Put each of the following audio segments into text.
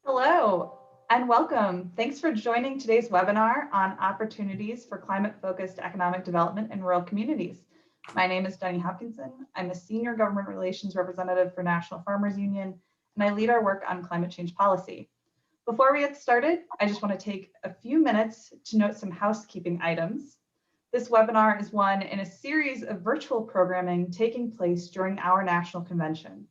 Hello and welcome. Thanks for joining today's webinar on opportunities for climate-focused economic development in rural communities. My name is Jenny Hopkinson. I'm a Senior Government Relations Representative for National Farmers Union, and I lead our work on climate change policy. Before we get started, I just want to take a few minutes to note some housekeeping items. This webinar is one in a series of virtual programming taking place during our national convention.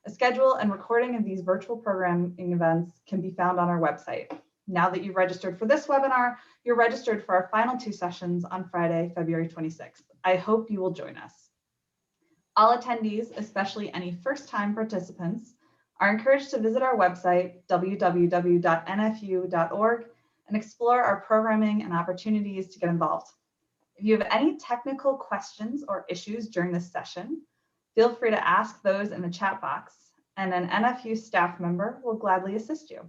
A schedule and recording of these virtual programming events can be found on our website. Now that you've registered for this webinar, you're registered for our final two sessions on Friday, February 26th. I hope you will join us. All attendees, especially any first-time participants, are encouraged to visit our website, www.nfu.org, and explore our programming and opportunities to get involved. If you have any technical questions or issues during this session, feel free to ask those in the chat box, and an NFU staff member will gladly assist you.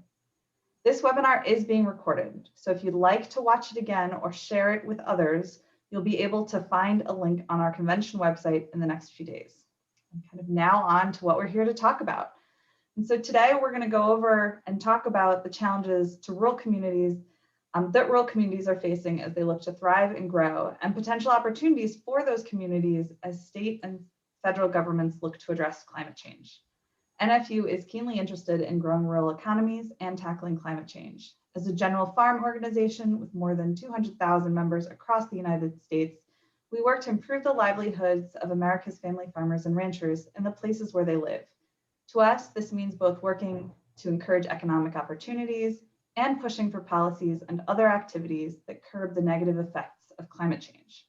This webinar is being recorded, so if you'd like to watch it again or share it with others, you'll be able to find a link on our convention website in the next few days. And kind of now on to what we're here to talk about. And so today we're going to go over and talk about the challenges to rural communities that rural communities are facing as they look to thrive and grow, and potential opportunities for those communities as state and federal governments look to address climate change. NFU is keenly interested in growing rural economies and tackling climate change. As a general farm organization with more than 200,000 members across the United States, we work to improve the livelihoods of America's family farmers and ranchers in the places where they live. To us, this means both working to encourage economic opportunities and pushing for policies and other activities that curb the negative effects of climate change.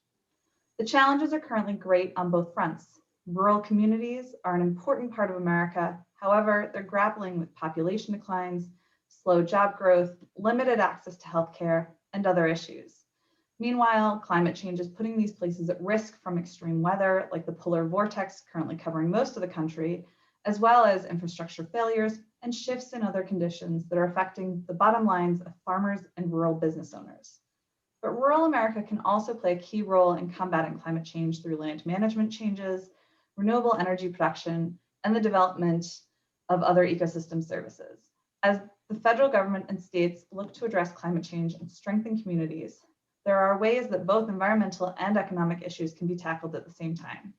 The challenges are currently great on both fronts. Rural communities are an important part of America. However, they're grappling with population declines, slow job growth, limited access to healthcare, and other issues. Meanwhile, climate change is putting these places at risk from extreme weather, like the polar vortex currently covering most of the country, as well as infrastructure failures and shifts in other conditions that are affecting the bottom lines of farmers and rural business owners. But rural America can also play a key role in combating climate change through land management changes, renewable energy production, and the development of other ecosystem services. As the federal government and states look to address climate change and strengthen communities, there are ways that both environmental and economic issues can be tackled at the same time.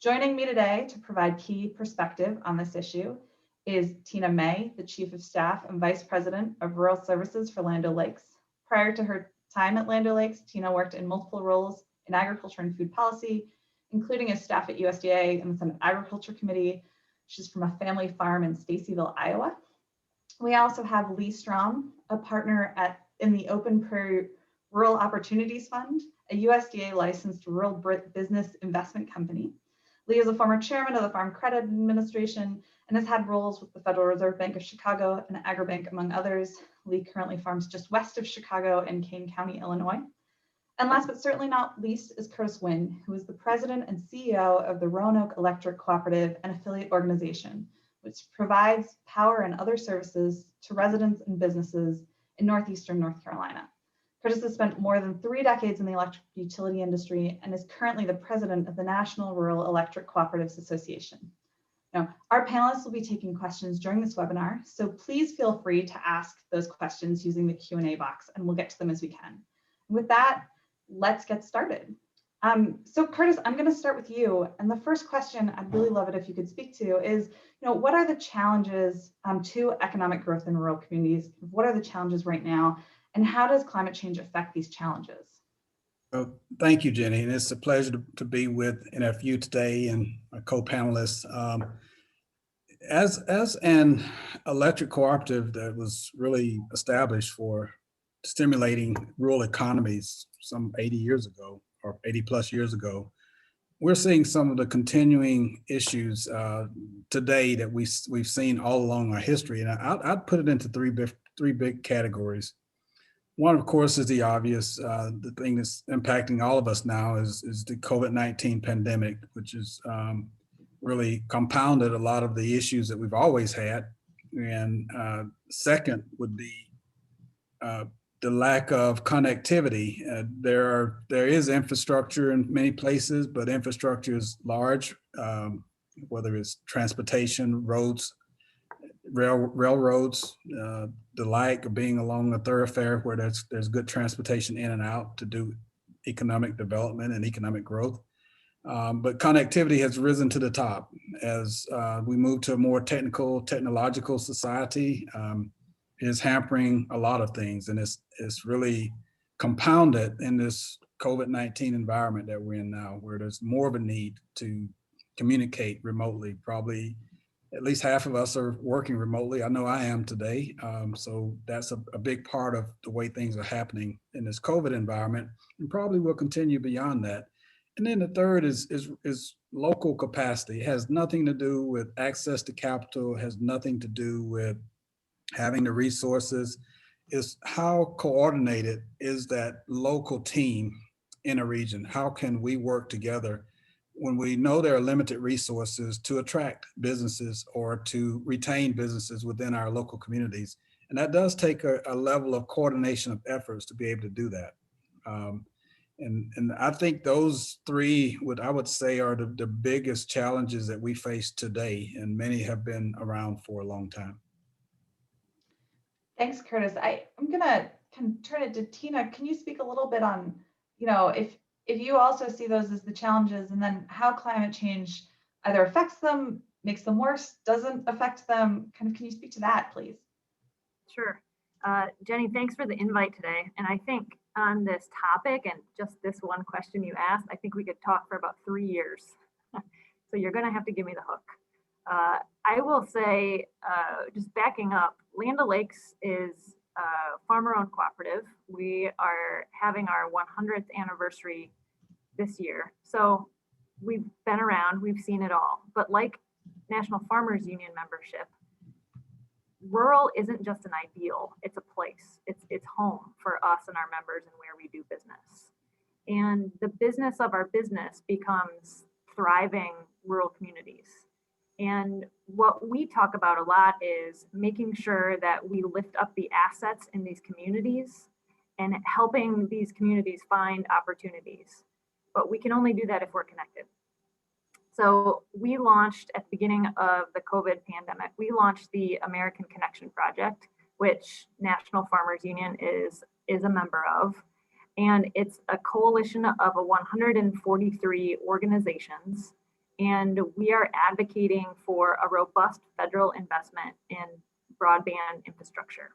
Joining me today to provide key perspective on this issue is Tina May, the Chief of Staff and Vice President of Rural Services for Land O'Lakes. Prior to her time at Land O'Lakes, Tina worked in multiple roles in agriculture and food policy, including as staff at USDA and the Senate Agriculture Committee. She's from a family farm in Stacyville, Iowa. We also have Lee Strom, a partner in the Open Prairie Rural Opportunities Fund, a USDA licensed rural business investment company. Lee is a former chairman of the Farm Credit Administration and has had roles with the Federal Reserve Bank of Chicago and Agribank, among others. Lee currently farms just west of Chicago in Kane County, Illinois. And last but certainly not least is Curtis Wynn, who is the president and CEO of the Roanoke Electric Cooperative, an affiliate organization, which provides power and other services to residents and businesses in northeastern North Carolina. Curtis has spent more than 3 decades in the electric utility industry and is currently the president of the National Rural Electric Cooperatives Association. Now, our panelists will be taking questions during this webinar, so please feel free to ask those questions using the Q&A box, and we'll get to them as we can. With that, let's get started. So Curtis, I'm going to start with you. And the first question, I'd really love it if you could speak to is, what are the challenges to economic growth in rural communities? What are the challenges right now? And how does climate change affect these challenges? Well, thank you, Jenny. And it's a pleasure to be with NFU today and my co-panelists. As an electric cooperative that was really established for stimulating rural economies some 80 years ago or 80 plus years ago, we're seeing some of the continuing issues today that we've seen all along our history. And I'd put it into three big categories. One, of course, is the obvious. The thing that's impacting all of us now is the COVID-19 pandemic, which has really compounded a lot of the issues that we've always had. And second would be the lack of connectivity. There is infrastructure in many places, but infrastructure is large, whether it's transportation, roads, railroads, the like, being along a thoroughfare where there's good transportation in and out to do economic development and economic growth. But connectivity has risen to the top as we move to a more technological society. Is hampering a lot of things, and it's really compounded in this COVID-19 environment that we're in now, where there's more of a need to communicate remotely. Probably at least half of us are working remotely. I know I am today. So that's a big part of the way things are happening in this COVID environment, and probably will continue beyond that. And then the third is local capacity. It has nothing to do with access to capital. It has nothing to do with having the resources. Is how coordinated is that local team in a region? How can we work together when we know there are limited resources to attract businesses or to retain businesses within our local communities? And that does take a level of coordination of efforts to be able to do that. And I think those three I would say are the biggest challenges that we face today, and many have been around for a long time. Thanks, Curtis. I'm gonna turn it to Tina. Can you speak a little bit on, if you also see those as the challenges, and then how climate change either affects them, makes them worse, doesn't affect them? Can you speak to that, please? Sure. Jenny, thanks for the invite today. And I think on this topic and just this one question you asked, I think we could talk for about 3 years. So you're going to have to give me the hook. I will say, just backing up, Land O'Lakes is a farmer-owned cooperative. We are having our 100th anniversary this year. So we've been around, we've seen it all. But like National Farmers Union membership, rural isn't just an ideal, it's a place. It's home for us and our members and where we do business. And the business of our business becomes thriving rural communities. And what we talk about a lot is making sure that we lift up the assets in these communities and helping these communities find opportunities. But we can only do that if we're connected. So we launched at the beginning of the COVID pandemic, we launched the American Connection Project, which National Farmers Union is a member of. And it's a coalition of 143 organizations. And we are advocating for a robust federal investment in broadband infrastructure.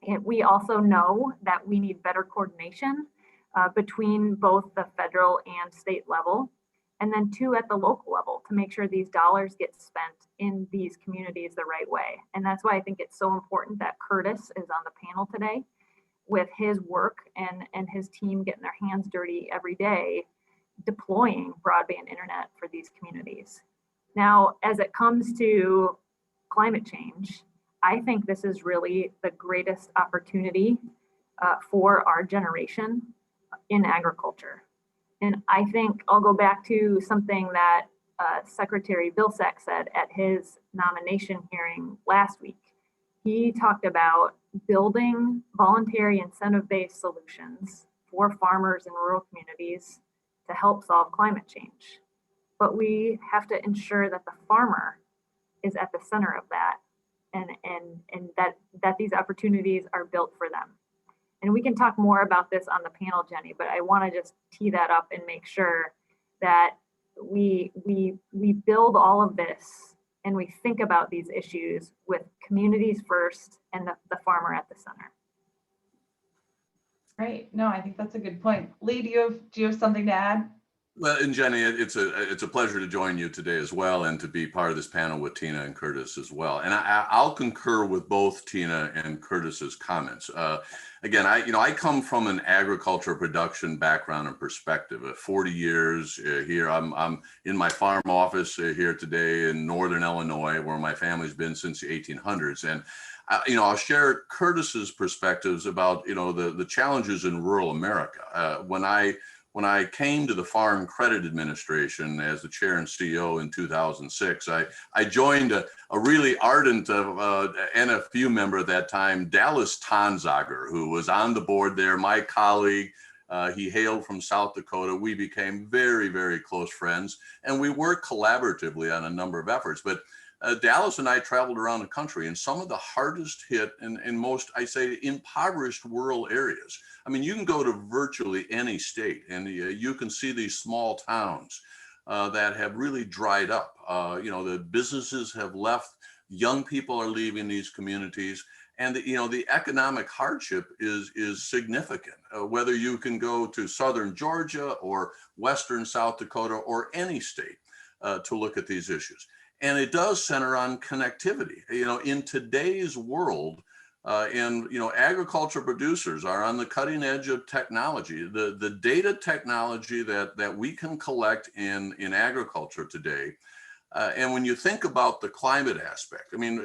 And we also know that we need better coordination between both the federal and state level, and then two, at the local level, to make sure these dollars get spent in these communities the right way. And that's why I think it's so important that Curtis is on the panel today with his work and his team getting their hands dirty every day deploying broadband internet for these communities. Now, as it comes to climate change, I think this is really the greatest opportunity for our generation in agriculture. And I think I'll go back to something that Secretary Vilsack said at his nomination hearing last week. He talked about building voluntary incentive-based solutions for farmers in rural communities to help solve climate change. But we have to ensure that the farmer is at the center of that and that these opportunities are built for them. And we can talk more about this on the panel, Jenny, but I want to just tee that up and make sure that we build all of this and we think about these issues with communities first and the farmer at the center. Great. No, I think that's a good point. Lee, do you have something to add? Well, and Jenny, it's a pleasure to join you today as well, and to be part of this panel with Tina and Curtis as well. And I'll concur with both Tina and Curtis's comments. Again, I come from an agriculture production background and perspective. 40 years here. I'm in my farm office here today in Northern Illinois, where my family's been since the 1800s. And I'll share Curtis's perspectives about the challenges in rural America. When I came to the Farm Credit Administration as the chair and CEO in 2006, I joined a really ardent NFU member at that time, Dallas Tonsager, who was on the board there, my colleague. He hailed from South Dakota. We became very, very close friends, and we worked collaboratively on a number of efforts. But Dallas and I traveled around the country in some of the hardest hit and most, I say, impoverished rural areas. I mean, you can go to virtually any state and you can see these small towns that have really dried up. The businesses have left, young people are leaving these communities, and the economic hardship is significant. Whether you can go to southern Georgia or western South Dakota or any state to look at these issues. And it does center on connectivity. In today's world, agriculture producers are on the cutting edge of technology. The data technology that we can collect in agriculture today, and when you think about the climate aspect, I mean,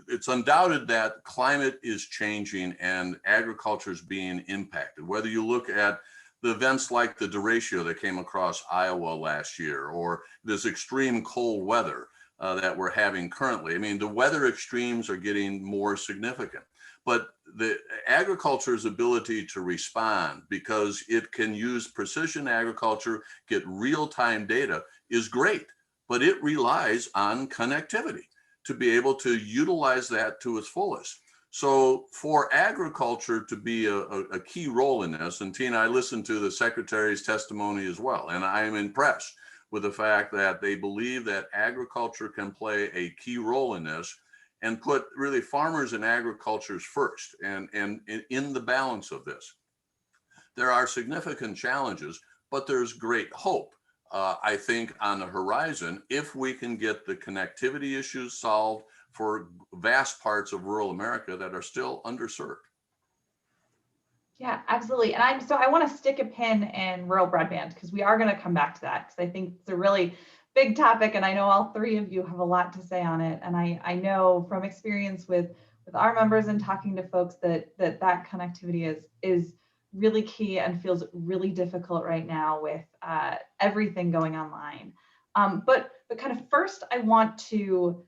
it's undoubted that climate is changing and agriculture is being impacted. Whether you look at the events like the derecho that came across Iowa last year, or this extreme cold weather that we're having currently. I mean, the weather extremes are getting more significant, but the agriculture's ability to respond, because it can use precision agriculture, get real-time data, is great, but it relies on connectivity to be able to utilize that to its fullest. So for agriculture to be a key role in this, and Tina, I listened to the Secretary's testimony as well, and I am impressed with the fact that they believe that agriculture can play a key role in this and put really farmers and agriculture first and in the balance of this. There are significant challenges, but there's great hope, I think, on the horizon if we can get the connectivity issues solved for vast parts of rural America that are still underserved. Yeah, absolutely. And I want to stick a pin in rural broadband because we are going to come back to that because I think it's a really big topic, and I know all three of you have a lot to say on it. And I know from experience with our members and talking to folks that connectivity is really key and feels really difficult right now with everything going online. But kind of first, I want to,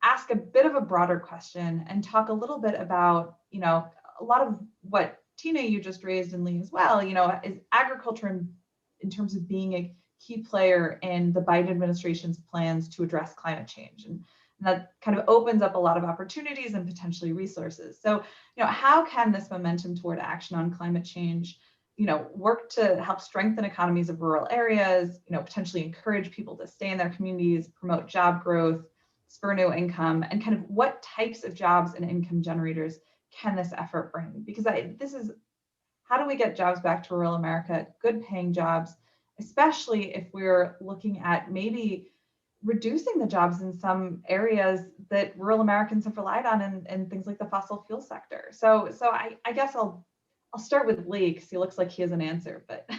ask a bit of a broader question and talk a little bit about, a lot of what Tina, you just raised, and Lee as well, is agriculture in terms of being a key player in the Biden administration's plans to address climate change. And that kind of opens up a lot of opportunities and potentially resources. So, how can this momentum toward action on climate change, work to help strengthen economies of rural areas, potentially encourage people to stay in their communities, promote job growth, spur new income, and kind of what types of jobs and income generators can this effort bring? Because this is, how do we get jobs back to rural America, good paying jobs, especially if we're looking at maybe reducing the jobs in some areas that rural Americans have relied on in things like the fossil fuel sector. So I guess I'll start with Lee because he looks like he has an answer, but.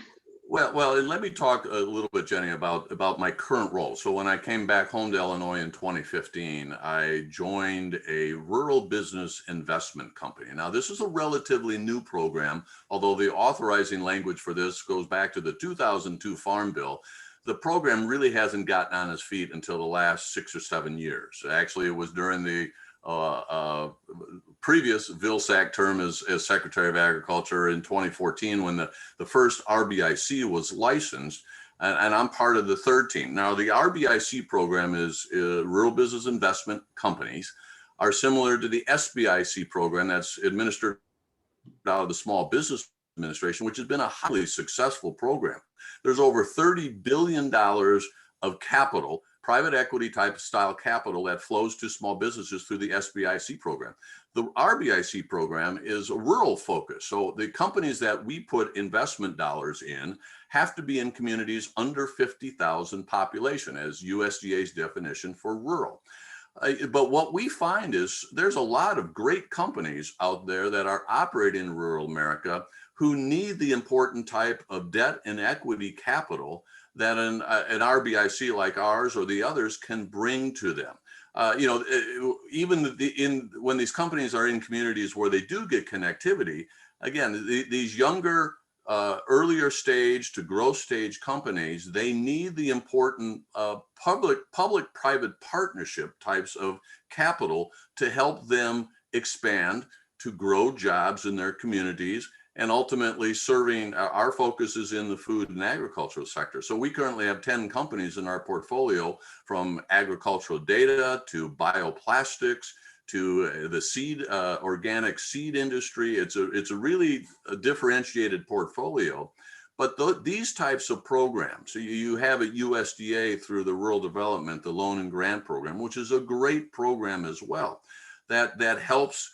Well, and let me talk a little bit, Jenny, about my current role. So when I came back home to Illinois in 2015, I joined a rural business investment company. Now, this is a relatively new program, although the authorizing language for this goes back to the 2002 Farm Bill. The program really hasn't gotten on its feet until the last 6 or 7 years. Actually, it was during the previous Vilsack term as Secretary of Agriculture in 2014 when the first RBIC was licensed, and I'm part of the third team. Now, the RBIC program is rural business investment companies are similar to the SBIC program that's administered out of the Small Business Administration, which has been a highly successful program. There's over $30 billion of capital, private equity type style capital that flows to small businesses through the SBIC program. The RBIC program is rural focused. So the companies that we put investment dollars in have to be in communities under 50,000 population as USDA's definition for rural. But what we find is there's a lot of great companies out there that are operating in rural America who need the important type of debt and equity capital that an RBIC like ours or the others can bring to them. Even when these companies are in communities where they do get connectivity, again, these younger, earlier stage to growth stage companies, they need the important public-private partnership types of capital to help them expand, to grow jobs in their communities, and ultimately serving. Our focus is in the food and agricultural sector. So we currently have 10 companies in our portfolio, from agricultural data to bioplastics to the seed, organic seed industry. It's a really differentiated portfolio. But these types of programs, so you have at USDA through the Rural Development, the Loan and Grant Program, which is a great program as well, that helps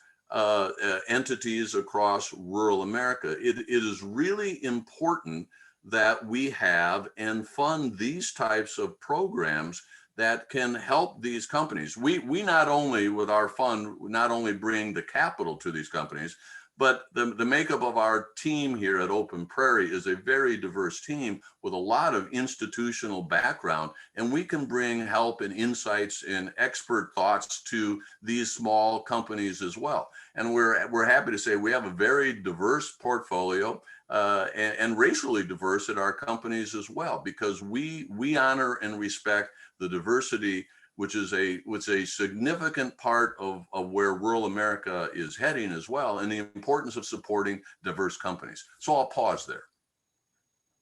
entities across rural America. It is really important that we have and fund these types of programs that can help these companies. We not only, with our fund, not only bring the capital to these companies, but the makeup of our team here at Open Prairie is a very diverse team with a lot of institutional background, and we can bring help and insights and expert thoughts to these small companies as well. And we're happy to say we have a very diverse portfolio and racially diverse at our companies as well, because we honor and respect the diversity, which is a significant part of where rural America is heading as well, and the importance of supporting diverse companies. So I'll pause there.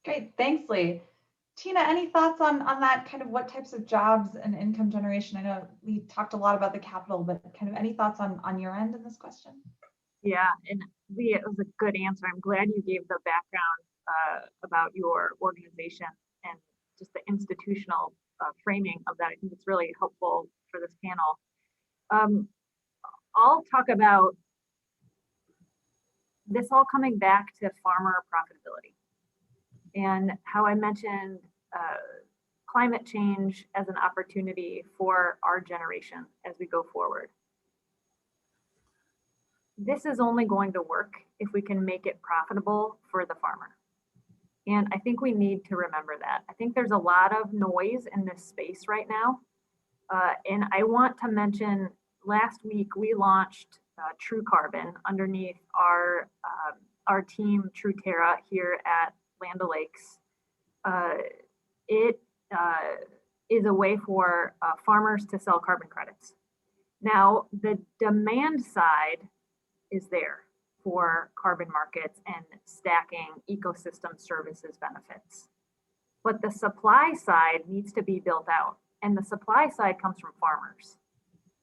Great, thanks, Lee. Tina, any thoughts on that, kind of what types of jobs and income generation? I know we talked a lot about the capital, but kind of any thoughts on your end in this question? Yeah, and Lee, it was a good answer. I'm glad you gave the background about your organization and just the institutional framing of that. I think it's really helpful for this panel. I'll talk about this all coming back to farmer profitability and how I mentioned climate change as an opportunity for our generation as we go forward. This is only going to work if we can make it profitable for the farmer. And I think we need to remember that. I think there's a lot of noise in this space right now. And I want to mention, last week we launched True Carbon underneath our team, True Terra, here at Land O'Lakes. It is a way for farmers to sell carbon credits. Now, the demand side is there for carbon markets and stacking ecosystem services benefits. But the supply side needs to be built out, and the supply side comes from farmers.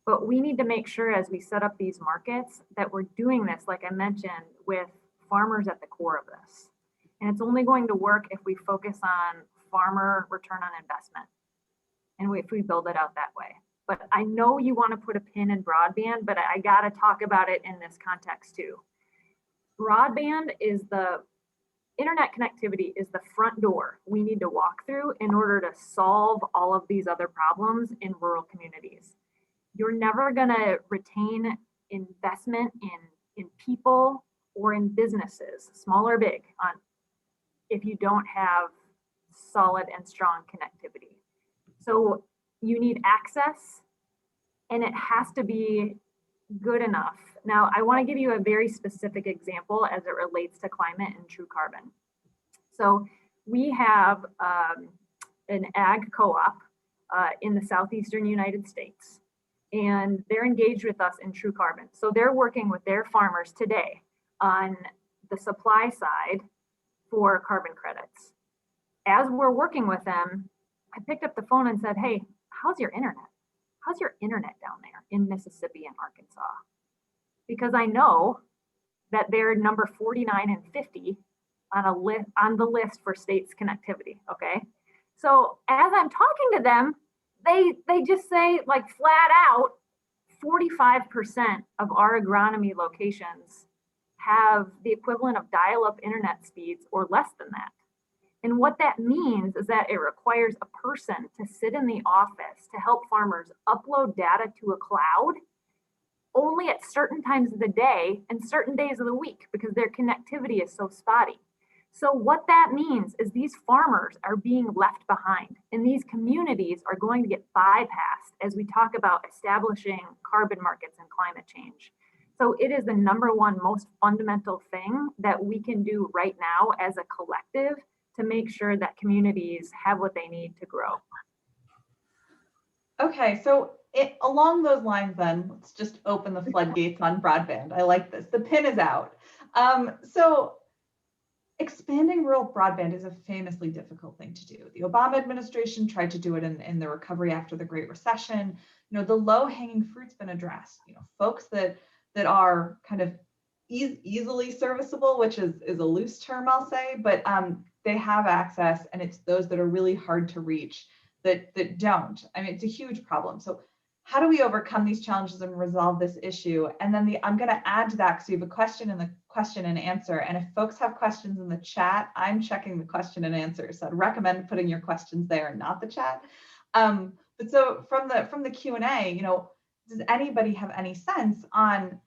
But we need to make sure as we set up these markets that we're doing this, like I mentioned, with farmers at the core of this. And it's only going to work if we focus on farmer return on investment and if we build it out that way. But I know you want to put a pin in broadband, but I got to talk about it in this context too. Broadband is the internet connectivity is the front door we need to walk through in order to solve all of these other problems in rural communities. You're never going to retain investment in people or in businesses, small or big, if you don't have solid and strong connectivity. So you need access, and it has to be good enough. Now, I want to give you a very specific example as it relates to climate and True Carbon. So we have an ag co-op in the southeastern United States, and they're engaged with us in True Carbon. So they're working with their farmers today on the supply side for carbon credits. As we're working with them, I picked up the phone and said, hey, how's your internet? How's your internet down there in Mississippi and Arkansas? Because I know that they're number 49 and 50 on the list for states connectivity, okay? So as I'm talking to them, they just say, like, flat out, 45% of our agronomy locations have the equivalent of dial-up internet speeds or less than that. And what that means is that it requires a person to sit in the office to help farmers upload data to a cloud only at certain times of the day and certain days of the week because their connectivity is so spotty. So what that means is these farmers are being left behind, and these communities are going to get bypassed as we talk about establishing carbon markets and climate change. So it is the number one most fundamental thing that we can do right now as a collective to make sure that communities have what they need to grow. Okay, so along those lines then, let's just open the floodgates on broadband. I like this. The pin is out. So expanding rural broadband is a famously difficult thing to do. The Obama administration tried to do it in the recovery after the Great Recession. The low-hanging fruit's been addressed. Folks that are kind of easily serviceable, which is a loose term, I'll say, but they have access, and it's those that are really hard to reach that don't. I mean, it's a huge problem. So how do we overcome these challenges and resolve this issue? And then I'm going to add to that because we have a question in the question and answer. And if folks have questions in the chat, I'm checking the question and answer. So I'd recommend putting your questions there, not the chat. But so from the Q&A, does anybody have any sense on,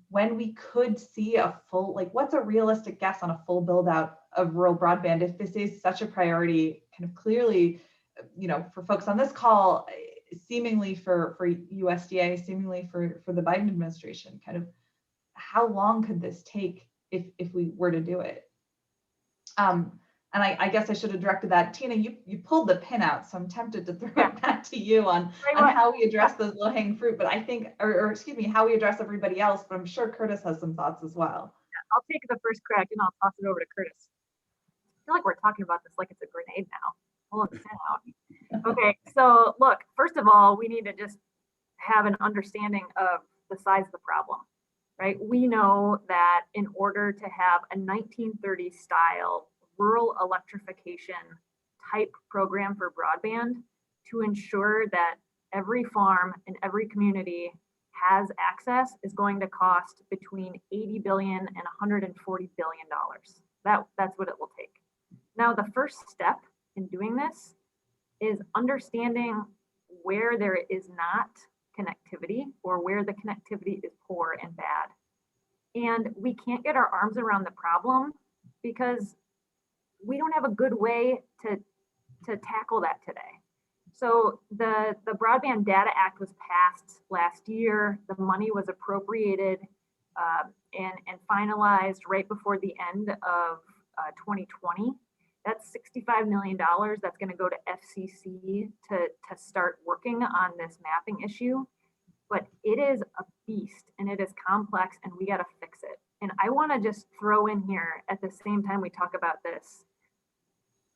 when we could see a full, what's a realistic guess on a full build out of rural broadband if this is such a priority, kind of clearly, for folks on this call, seemingly for USDA, seemingly for the Biden administration, kind of how long could this take if we were to do it? And I guess I should have directed that. Tina, you pulled the pin out, so I'm tempted to throw it back to you on how we address those low-hanging fruit, but I think, or excuse me, how we address everybody else, but I'm sure Curtis has some thoughts as well. Yeah, I'll take the first crack and I'll toss it over to Curtis. I feel like we're talking about this like it's a grenade now. Pulling the pin out. Okay, so look, first of all, we need to just have an understanding of the size of the problem, right? We know that in order to have a 1930s style rural electrification type program for broadband to ensure that every farm and every community has access is going to cost between 80 billion and 140 billion dollars. That's what it will take. Now, the first step in doing this is understanding where there is not connectivity or where the connectivity is poor and bad. And we can't get our arms around the problem because we don't have a good way to tackle that today. So the Broadband Data Act was passed last year. The money was appropriated and finalized right before the end of 2020. That's $65 million that's going to go to FCC to start working on this mapping issue. But it is a beast and it is complex and we got to fix it. And I want to just throw in here at the same time we talk about this,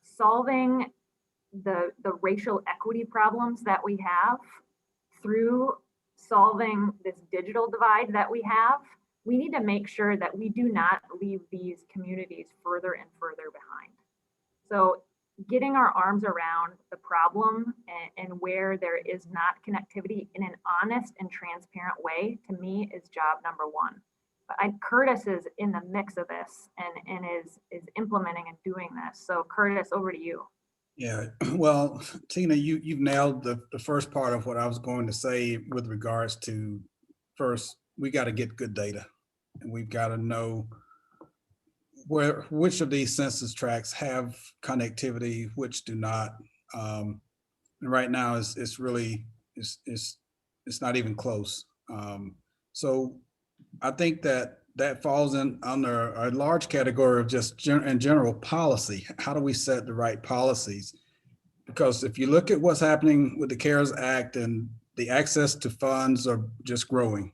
solving the racial equity problems that we have through solving this digital divide that we have. We need to make sure that we do not leave these communities further and further behind. So getting our arms around the problem and where there is not connectivity in an honest and transparent way, to me, is job number one. But Curtis is in the mix of this and is implementing and doing this. So Curtis, over to you. Yeah, well, Tina, you've nailed the first part of what I was going to say with regards to, first, we got to get good data and we've got to know which of these census tracts have connectivity, which do not. And right now it's really not even close. So I think that falls under a large category of just in general policy. How do we set the right policies? Because if you look at what's happening with the CARES Act and the access to funds are just growing,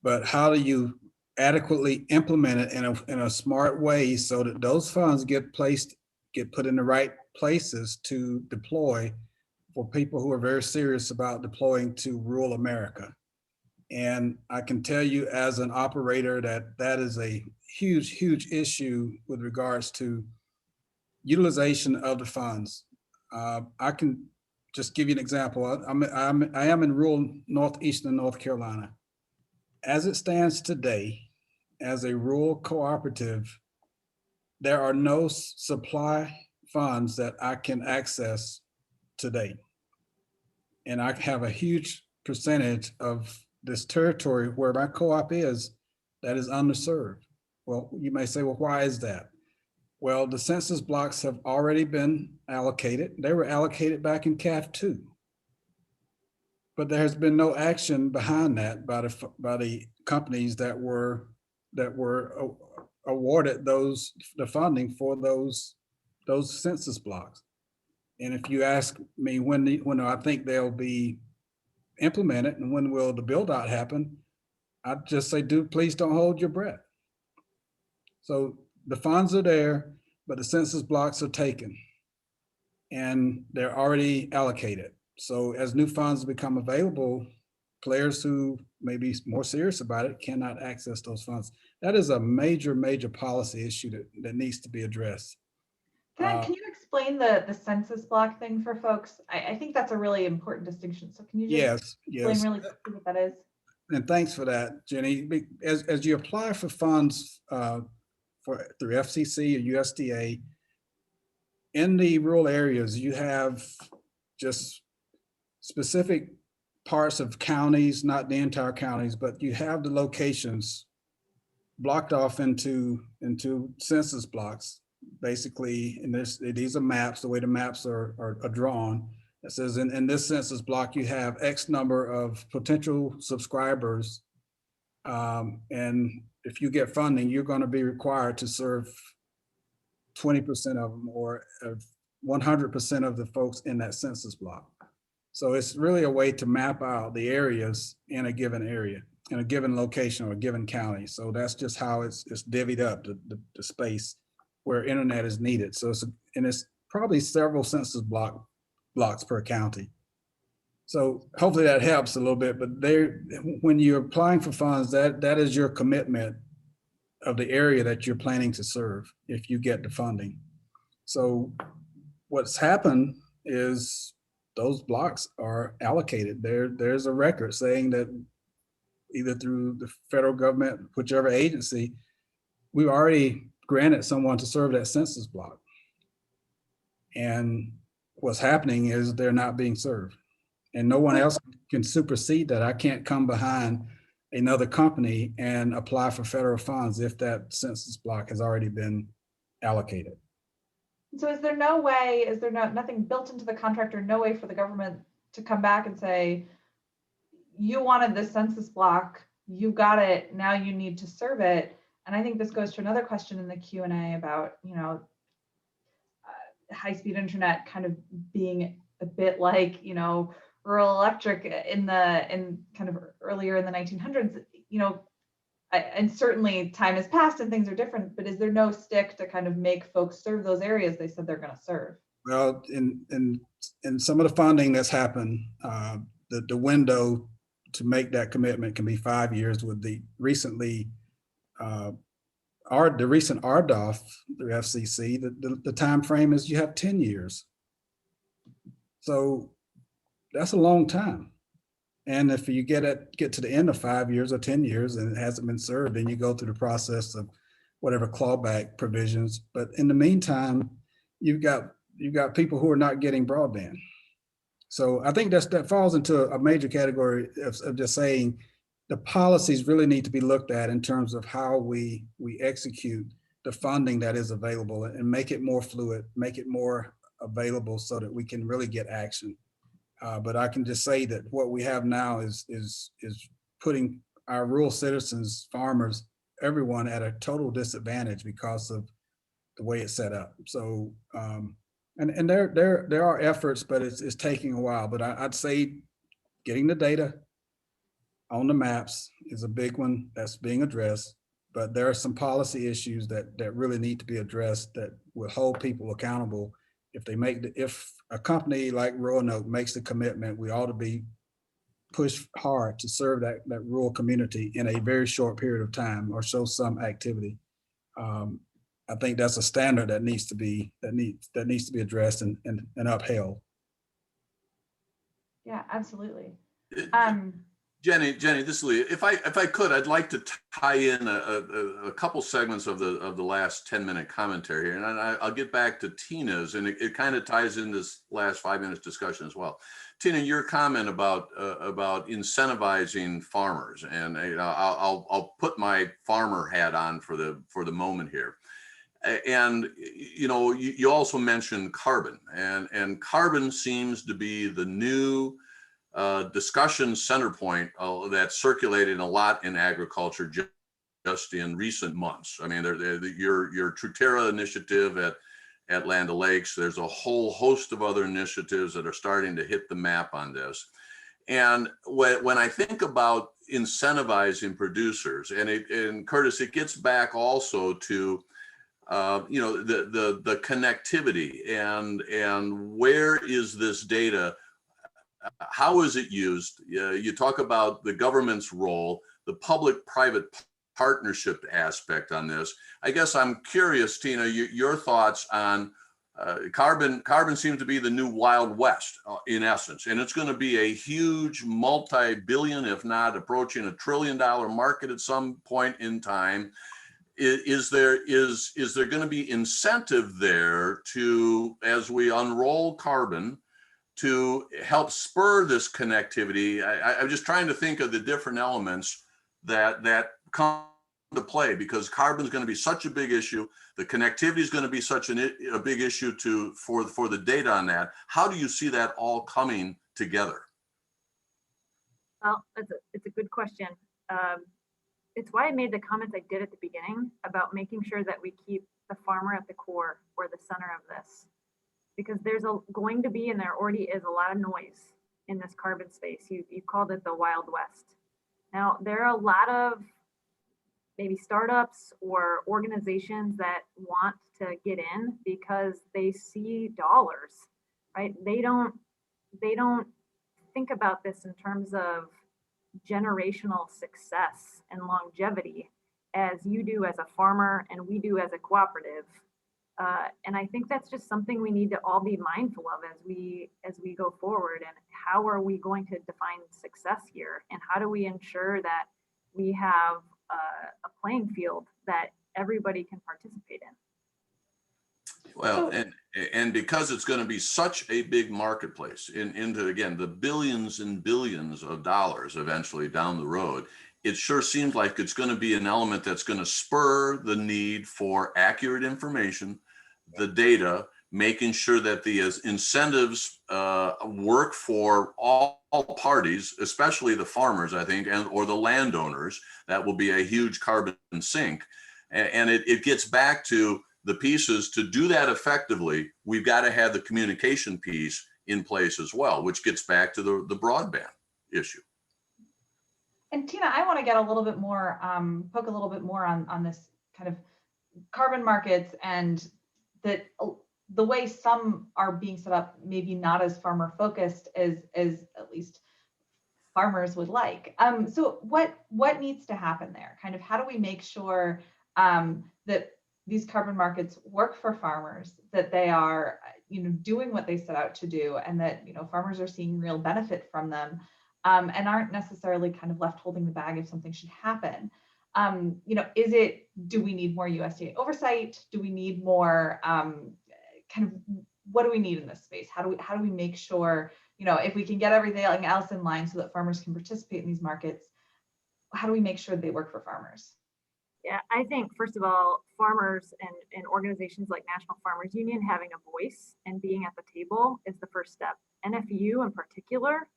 but how do you adequately implement it in a smart way so that those funds get put in the right places to deploy for people who are very serious about deploying to rural America? And I can tell you as an operator that is a huge, huge issue with regards to utilization of the funds. I can just give you an example. I am in rural northeastern North Carolina. As it stands today, as a rural cooperative, there are no supply funds that I can access today. And I have a huge percentage of this territory where my co-op is that is underserved. Well, you may say, well, why is that? Well, the census blocks have already been allocated. They were allocated back in CAF 2. But there has been no action behind that by the companies that were awarded the funding for those census blocks. And if you ask me when I think they'll be implemented and when will the build out happen, I'd just say, please don't hold your breath. So the funds are there, but the census blocks are taken and they're already allocated. So as new funds become available, players who may be more serious about it cannot access those funds. That is a major, major policy issue that needs to be addressed. Can you explain the census block thing for folks? I think that's a really important distinction. So can you just explain really quickly what that is? And thanks for that, Jenny. As you apply for funds through FCC or USDA, in the rural areas, you have just specific parts of counties, not the entire counties, but you have the locations blocked off into census blocks, basically. And these are maps, the way the maps are drawn. It says in this census block, you have X number of potential subscribers. And if you get funding, you're going to be required to serve 20% of them or 100% of the folks in that census block. So it's really a way to map out the areas in a given area, in a given location or a given county. So that's just how it's divvied up, the space where internet is needed. So it's probably several census blocks per county. So hopefully that helps a little bit, but when you're applying for funds, that is your commitment of the area that you're planning to serve if you get the funding. So what's happened is those blocks are allocated. There's a record saying that either through the federal government, whichever agency, we've already granted someone to serve that census block. And what's happening is they're not being served. And no one else can supersede that. I can't come behind another company and apply for federal funds if that census block has already been allocated. So is there nothing built into the contract or no way for the government to come back and say, you wanted this census block, you got it, now you need to serve it? And I think this goes to another question in the Q&A about, high-speed internet kind of being a bit like, rural electric in kind of earlier in the 1900s, and certainly time has passed and things are different, but is there no stick to kind of make folks serve those areas they said they're going to serve? Well, in some of the funding that's happened, the window to make that commitment can be 5 years. With the recently the recent RDOF through FCC, the time frame is you have 10 years. So that's a long time. And if you get to the end of 5 years or 10 years and it hasn't been served, then you go through the process of whatever clawback provisions. But in the meantime, you've got people who are not getting broadband. So I think that falls into a major category of just saying the policies really need to be looked at in terms of how we execute the funding that is available and make it more fluid, make it more available so that we can really get action. But I can just say that what we have now is putting our rural citizens, farmers, everyone at a total disadvantage because of the way it's set up. So, and there are efforts, but it's taking a while. But I'd say getting the data on the maps is a big one that's being addressed. But there are some policy issues that really need to be addressed that will hold people accountable. If a company like Roanoke makes the commitment, we ought to be pushed hard to serve that rural community in a very short period of time or show some activity. I think that's a standard that needs to be addressed and upheld. Yeah, absolutely. Jenny, this is Lee. If I could, I'd like to tie in a couple segments of the last 10-minute commentary here, and I'll get back to Tina's, and it kind of ties in this last 5 minutes discussion as well. Tina, your comment about incentivizing farmers, and I'll put my farmer hat on for the moment here. And you also mentioned carbon, and carbon seems to be the new discussion center point that's circulating a lot in agriculture just in recent months. I mean, your Truterra initiative at Land O'Lakes, there's a whole host of other initiatives that are starting to hit the map on this. And when I think about incentivizing producers, and Curtis, it gets back also to the connectivity and where is this data? How is it used? You talk about the government's role, the public-private partnership aspect on this. I guess I'm curious, Tina, your thoughts on carbon seems to be the new Wild West in essence, and it's going to be a huge multi-billion, if not approaching $1 trillion market at some point in time. Is there going to be incentive there to, as we unroll carbon, to help spur this connectivity? I'm just trying to think of the different elements that come to play, because carbon is going to be such a big issue. The connectivity is going to be such a big issue for the data on that. How do you see that all coming together? Well, it's a good question. It's why I made the comments I did at the beginning about making sure that we keep the farmer at the core or the center of this, because there's going to be, and there already is, a lot of noise in this carbon space. You called it the Wild West. Now, there are a lot of maybe startups or organizations that want to get in because they see dollars, right? They don't think about this in terms of generational success and longevity as you do as a farmer and we do as a cooperative. And I think that's just something we need to all be mindful of as we go forward. And how are we going to define success here? And how do we ensure that we have a playing field that everybody can participate in? Well, and because it's going to be such a big marketplace into, again, the billions and billions of dollars eventually down the road, it sure seems like it's going to be an element that's going to spur the need for accurate information, the data, making sure that the incentives work for all parties, especially the farmers, I think, or the landowners. That will be a huge carbon sink. And it gets back to the pieces. To do that effectively, we've got to have the communication piece in place as well, which gets back to the broadband issue. And Tina, I want to get a little bit more, poke a little bit more on this kind of carbon markets and that the way some are being set up, maybe not as farmer focused as at least farmers would like. So what needs to happen there? Kind of how do we make sure that these carbon markets work for farmers, that they are, doing what they set out to do, and that, farmers are seeing real benefit from them, and aren't necessarily kind of left holding the bag if something should happen. Do we need more USDA oversight? Do we need more what do we need in this space? How do we make sure, if we can get everything else in line so that farmers can participate in these markets, how do we make sure they work for farmers? Yeah, I think, first of all, farmers and organizations like National Farmers Union having a voice and being at the table is the first step. NFU in particular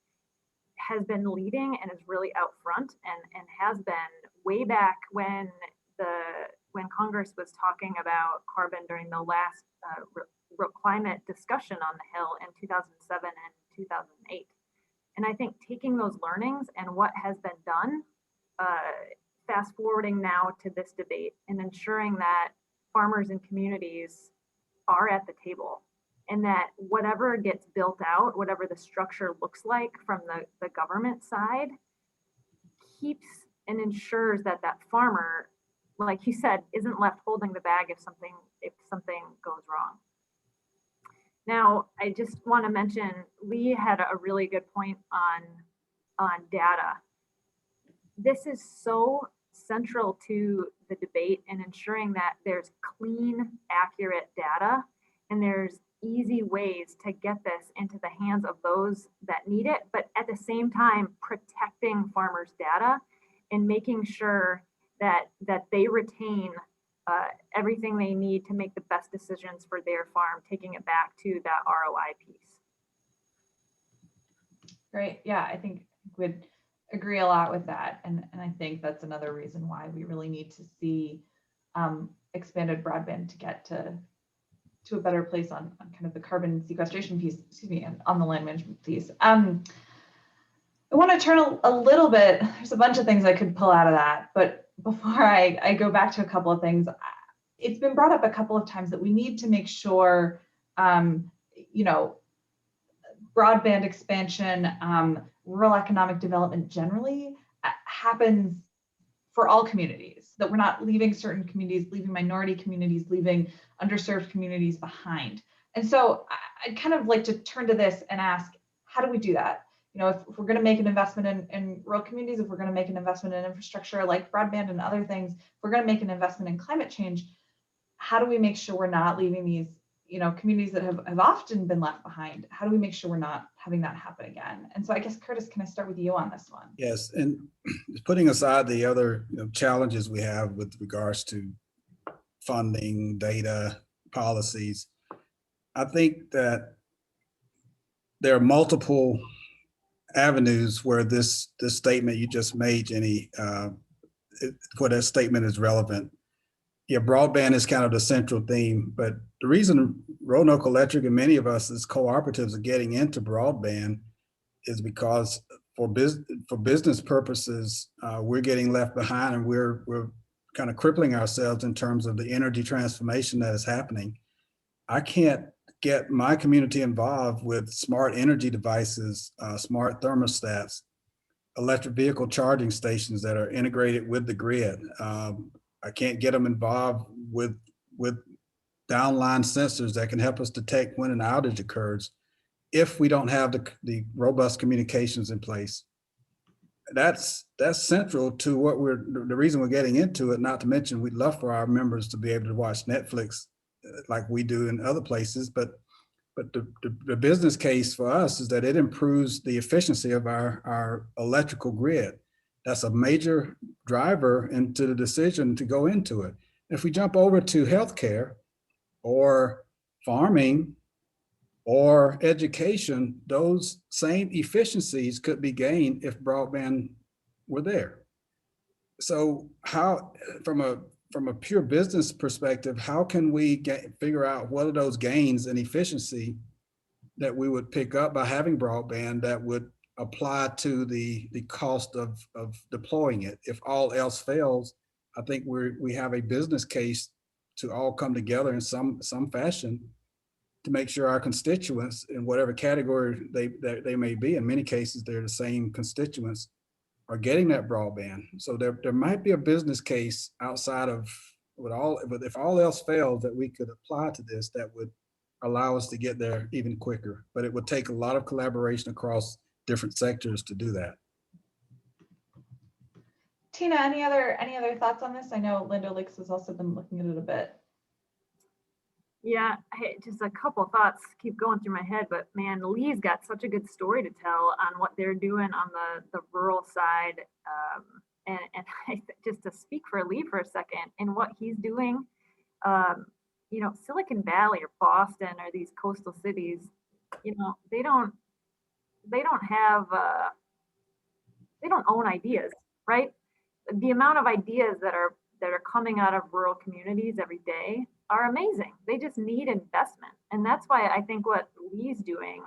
has been leading and is really out front and has been way back when Congress was talking about carbon during the last climate discussion on the Hill in 2007 and 2008. And I think taking those learnings and what has been done, fast forwarding now to this debate and ensuring that farmers and communities are at the table, and that whatever gets built out, whatever the structure looks like from the government side, keeps and ensures that farmer, like you said, isn't left holding the bag if something goes wrong. Now, I just want to mention, Lee had a really good point on data. This is so central to the debate and ensuring that there's clean, accurate data, and there's easy ways to get this into the hands of those that need it, but at the same time, protecting farmers' data and making sure that they retain everything they need to make the best decisions for their farm, taking it back to that ROI piece. Great. Yeah, I think we'd agree a lot with that. And I think that's another reason why we really need to see expanded broadband to get to a better place on kind of the carbon sequestration piece, and on the land management piece. I want to turn a little bit, there's a bunch of things I could pull out of that, but before I go back to a couple of things, it's been brought up a couple of times that we need to make sure, you know, broadband expansion, rural economic development generally happens for all communities, that we're not leaving certain communities, leaving minority communities, leaving underserved communities behind. And so I'd kind of like to turn to this and ask, how do we do that? You know, if we're going to make an investment in rural communities, if we're going to make an investment in infrastructure like broadband and other things, if we're going to make an investment in climate change, how do we make sure we're not leaving these, you know, communities that have often been left behind? How do we make sure we're not having that happen again? And so I guess, Curtis, can I start with you on this one? Yes, and putting aside the other challenges we have with regards to funding, data, policies, I think that there are multiple avenues where this statement you just made, Jenny, where that statement is relevant. Yeah, broadband is kind of the central theme, but the reason Roanoke Electric and many of us as cooperatives are getting into broadband is because for business purposes, we're getting left behind, and we're kind of crippling ourselves in terms of the energy transformation that is happening. I can't get my community involved with smart energy devices, smart thermostats, electric vehicle charging stations that are integrated with the grid. I can't get them involved with downline sensors that can help us detect when an outage occurs if we don't have the robust communications in place. That's central to what the reason we're getting into it, not to mention we'd love for our members to be able to watch Netflix like we do in other places, but the business case for us is that it improves the efficiency of our electrical grid. That's a major driver into the decision to go into it. If we jump over to healthcare or farming or education, those same efficiencies could be gained if broadband were there. So how, from a pure business perspective, how can we figure out what are those gains in efficiency that we would pick up by having broadband that would apply to the cost of deploying it? If all else fails, I think we have a business case to all come together in some fashion to make sure our constituents, in whatever category they may be, in many cases they're the same constituents, are getting that broadband. So there might be a business case outside of if all else fails that we could apply to this that would allow us to get there even quicker. But it would take a lot of collaboration across different sectors to do that. Tina, any other thoughts on this? I know Linda Lakes has also been looking at it a bit. Yeah, hey, just a couple thoughts keep going through my head, but man, Lee's got such a good story to tell on what they're doing on the rural side. And just to speak for Lee for a second, and what he's doing, you know, Silicon Valley or Boston or these coastal cities, you know, they don't own ideas, right? The amount of ideas that are coming out of rural communities every day are amazing. They just need investment. And that's why I think what Lee's doing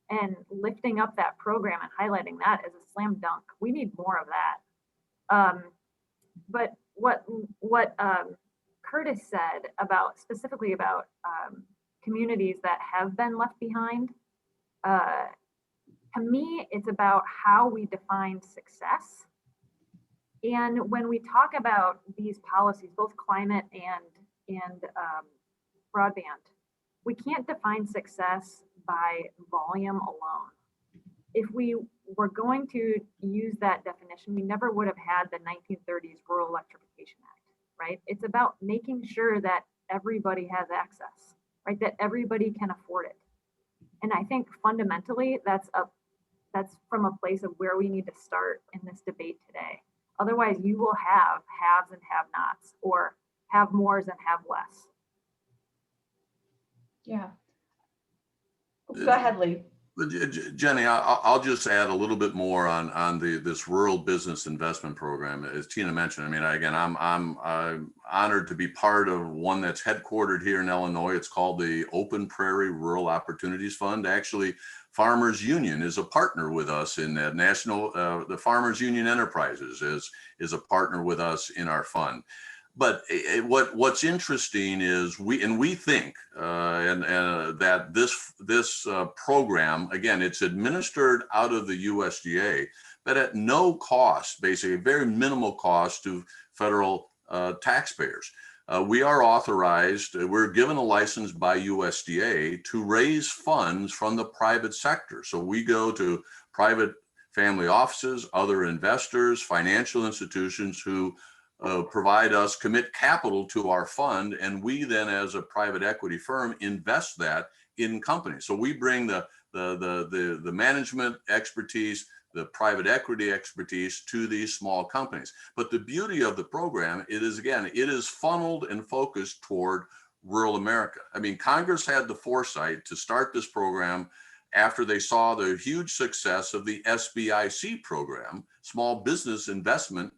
and lifting up that program and highlighting that is a slam dunk. We need more of that. But what Curtis said specifically about communities that have been left behind, to me, it's about how we define success. And when we talk about these policies, both climate and broadband, we can't define success by volume alone. If we were going to use that definition, we never would have had the 1930s Rural Electrification Act, right? It's about making sure that everybody has access, right? That everybody can afford it. And I think fundamentally that's from a place of where we need to start in this debate today. Otherwise, you will have haves and have-nots, or have mores and have less. Yeah. Go ahead, Lee. Jenny, I'll just add a little bit more on this rural business investment program. As Tina mentioned, I mean, again, I'm honored to be part of one that's headquartered here in Illinois. It's called the Open Prairie Rural Opportunities Fund. Actually, Farmers Union is a partner with us in that the Farmers Union Enterprises is a partner with us in our fund. But what's interesting is we think that this program, again, it's administered out of the USDA, but at no cost, basically very minimal cost to federal taxpayers. We are authorized, we're given a license by USDA to raise funds from the private sector. So we go to private family offices, other investors, financial institutions who provide us, commit capital to our fund, and we then, as a private equity firm, invest that in companies. So we bring the management expertise, the private equity expertise to these small companies. But the beauty of the program, it is funneled and focused toward rural America. I mean, Congress had the foresight to start this program after they saw the huge success of the SBIC program, Small Business Investment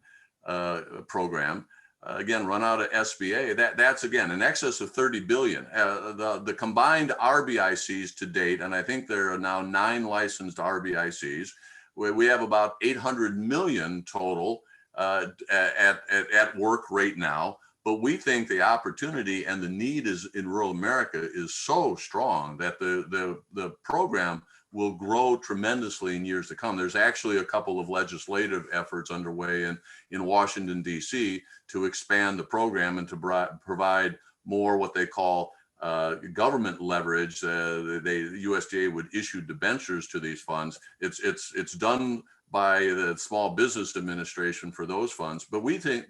program, again, run out of SBA. That's again in excess of 30 billion. The combined RBICs to date, and I think there are now 9 licensed RBICs. We have about 800 million total at work right now. But we think the opportunity and the need is in rural America is so strong that the program will grow tremendously in years to come. There's actually a couple of legislative efforts underway in Washington, D.C. to expand the program and to provide more what they call government leverage. The USDA would issue debentures to these funds. It's done by the Small Business Administration for those funds. But we think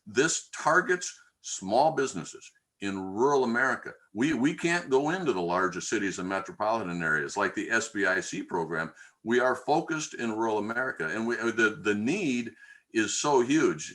this targets small businesses in rural America. We can't go into the larger cities and metropolitan areas like the SBIC program. We are focused in rural America, and the need is so huge.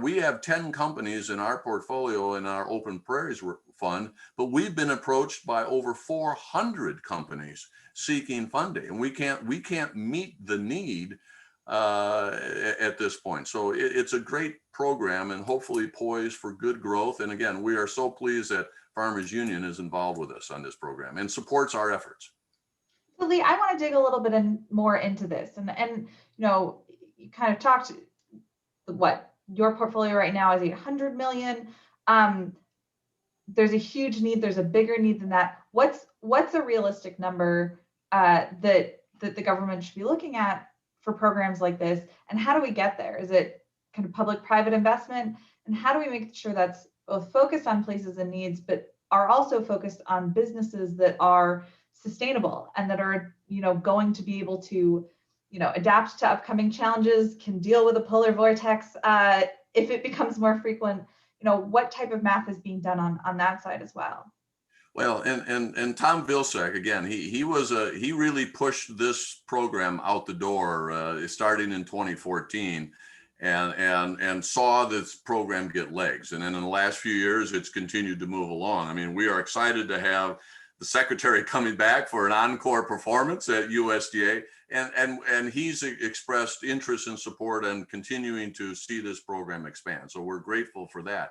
We have 10 companies in our portfolio in our Open Prairies Fund, but we've been approached by over 400 companies seeking funding, and we can't meet the need at this point. So it's a great program and hopefully poised for good growth. And again, we are so pleased that Farmers Union is involved with us on this program and supports our efforts. So Lee, I want to dig a little bit more into this, and you kind of talked what your portfolio right now is 800 million. There's a huge need. There's a bigger need than that. What's a realistic number that the government should be looking at for programs like this? And how do we get there? Is it kind of public-private investment? And how do we make sure that's both focused on places and needs, but are also focused on businesses that are sustainable and that are, going to be able to, adapt to upcoming challenges, can deal with a polar vortex if it becomes more frequent? What type of math is being done on that side as well? Well, and Tom Vilsack, again, he really pushed this program out the door starting in 2014 and saw this program get legs. And then in the last few years, it's continued to move along. I mean, we are excited to have the secretary coming back for an encore performance at USDA. And he's expressed interest and support and continuing to see this program expand. So we're grateful for that.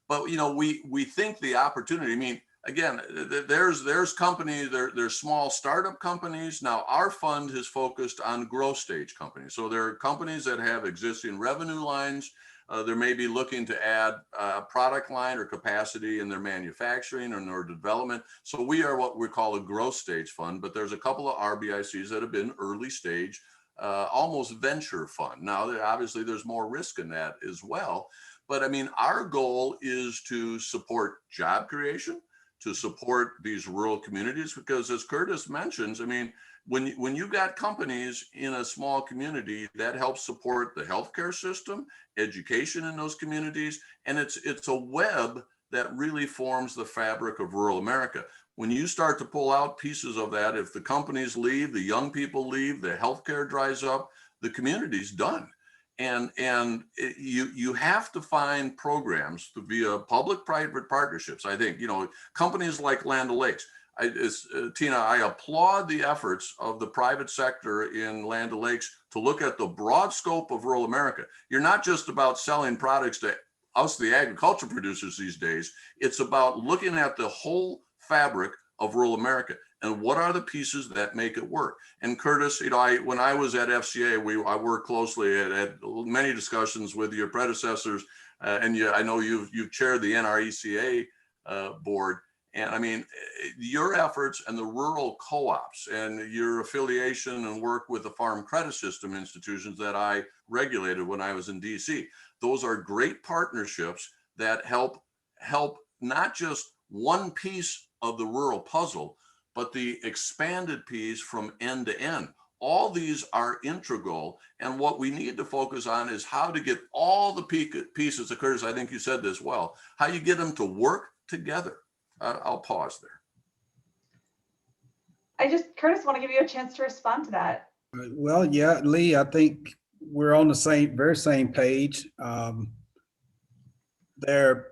But, we think the opportunity, I mean, again, there's companies, there's small startup companies. Now, our fund is focused on growth stage companies. So there are companies that have existing revenue lines. They may be looking to add a product line or capacity in their manufacturing or in their development. So we are what we call a growth stage fund, but there's a couple of RBICs that have been early stage, almost venture fund. Now, obviously, there's more risk in that as well. But I mean, our goal is to support job creation, to support these rural communities, because as Curtis mentions, I mean, when you've got companies in a small community, that helps support the healthcare system, education in those communities, and it's a web that really forms the fabric of rural America. When you start to pull out pieces of that, if the companies leave, the young people leave, the healthcare dries up, the community's done. And you have to find programs via public-private partnerships. I think, companies like Land O'Lakes. Tina, I applaud the efforts of the private sector in Land O'Lakes to look at the broad scope of rural America. You're not just about selling products to us, the agriculture producers these days. It's about looking at the whole fabric of rural America and what are the pieces that make it work. And Curtis, when I was at FCA, I worked closely at many discussions with your predecessors and I know you've chaired the NRECA board. And I mean, your efforts and the rural co-ops and your affiliation and work with the farm credit system institutions that I regulated when I was in DC, those are great partnerships that help not just one piece of the rural puzzle, but the expanded piece from end to end. All these are integral. And what we need to focus on is how to get all the pieces, Curtis, I think you said this well, how you get them to work together. I'll pause there. Curtis, want to give you a chance to respond to that. Well, yeah, Lee, I think we're on the very same page. There's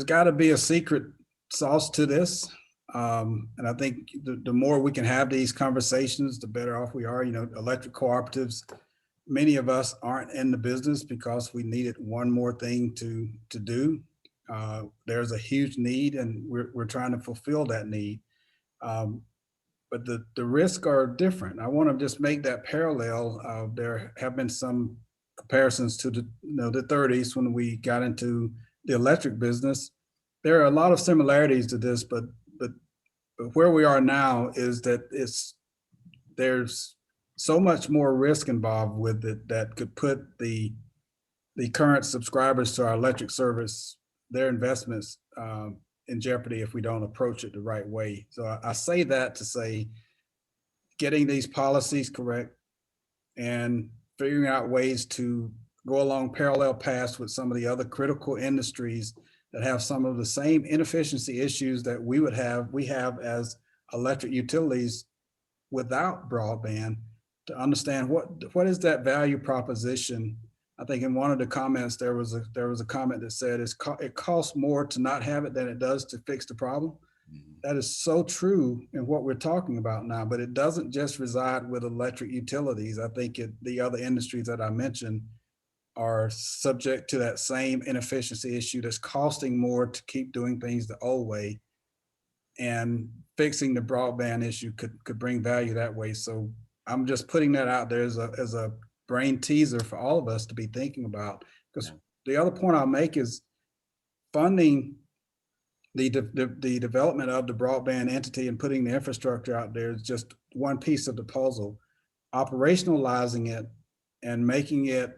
got to be a secret sauce to this. And I think the more we can have these conversations, the better off we are. You know, electric cooperatives, many of us aren't in the business because we needed one more thing to do. There's a huge need, and we're trying to fulfill that need. But the risks are different. I want to just make that parallel. There have been some comparisons to the 30s when we got into the electric business. There are a lot of similarities to this, but where we are now is that there's so much more risk involved with it that could put the current subscribers to our electric service, their investments, in jeopardy if we don't approach it the right way. So I say that to say, getting these policies correct and figuring out ways to go along parallel paths with some of the other critical industries that have some of the same inefficiency issues that we have as electric utilities without broadband, to understand what is that value proposition. I think in one of the comments, there was a comment that said it costs more to not have it than it does to fix the problem. That is so true in what we're talking about now, but it doesn't just reside with electric utilities. I think the other industries that I mentioned are subject to that same inefficiency issue that's costing more to keep doing things the old way, and fixing the broadband issue could bring value that way. So I'm just putting that out there as a brain teaser for all of us to be thinking about, because the other point I'll make is funding the development of the broadband entity and putting the infrastructure out there is just one piece of the puzzle. Operationalizing it and making it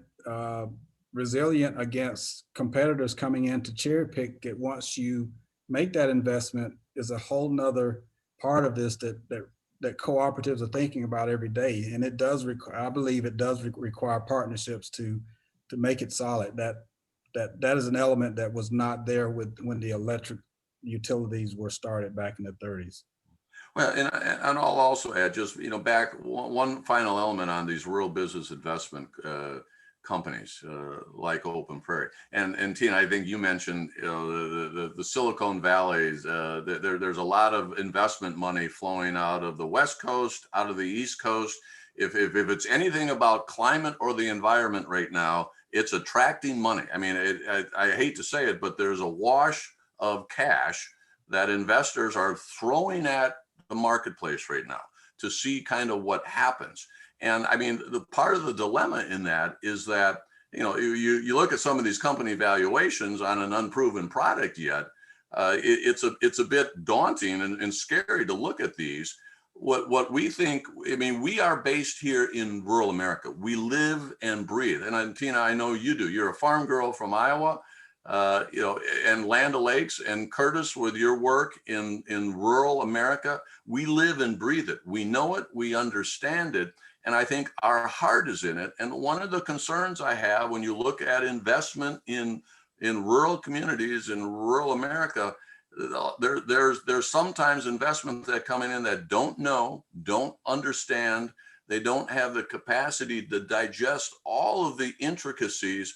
resilient against competitors coming in to cherry pick it once you make that investment is a whole nother part of this that cooperatives are thinking about every day. And it does require, I believe it does require partnerships to make it solid. That is an element that was not there when the electric utilities were started back in the 30s. Well, and I'll also add just, back one final element on these rural business investment companies like Open Prairie. And Tina, I think you mentioned the Silicon Valleys. There's a lot of investment money flowing out of the West Coast, out of the East Coast. If it's anything about climate or the environment right now, it's attracting money. I mean, I hate to say it, but there's a wash of cash that investors are throwing at the marketplace right now to see kind of what happens. And I mean, the part of the dilemma in that is that, you look at some of these company valuations on an unproven product yet, it's a bit daunting and scary to look at these. What we think, I mean, we are based here in rural America. We live and breathe. And Tina, I know you do. You're a farm girl from Iowa, and Land O'Lakes, and Curtis, with your work in rural America. We live and breathe it. We know it. We understand it. And I think our heart is in it. And one of the concerns I have when you look at investment in rural communities in rural America, there's sometimes investments that come in that don't know, don't understand. They don't have the capacity to digest all of the intricacies.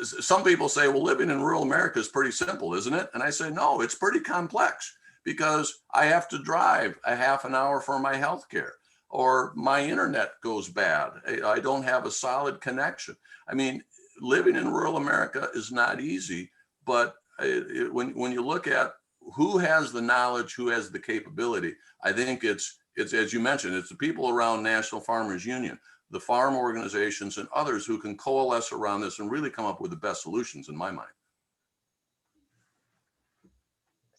Some people say, well, living in rural America is pretty simple, isn't it? And I say, no, it's pretty complex, because I have to drive a half an hour for my healthcare, or my internet goes bad. I don't have a solid connection. I mean, living in rural America is not easy, but when you look at who has the knowledge, who has the capability, I think it's as you mentioned, it's the people around National Farmers Union. the farm organizations and others who can coalesce around this and really come up with the best solutions in my mind.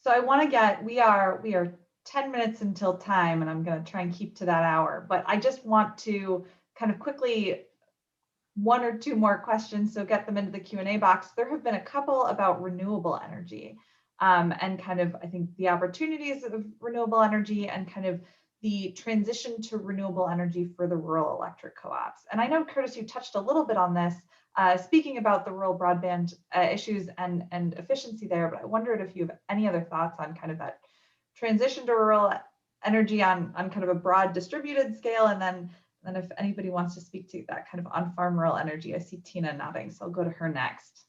So I want to we are 10 minutes until time, and I'm going to try and keep to that hour, but I just want to kind of quickly, one or two more questions, so get them into the Q&A box. There have been a couple about renewable energy and kind of, I think, the opportunities of renewable energy and kind of the transition to renewable energy for the rural electric co-ops. And I know, Curtis, you touched a little bit on this, speaking about the rural broadband issues and efficiency there, but I wondered if you have any other thoughts on kind of that transition to rural energy on kind of a broad distributed scale, and then if anybody wants to speak to that kind of on-farm rural energy. I see Tina nodding, so I'll go to her next.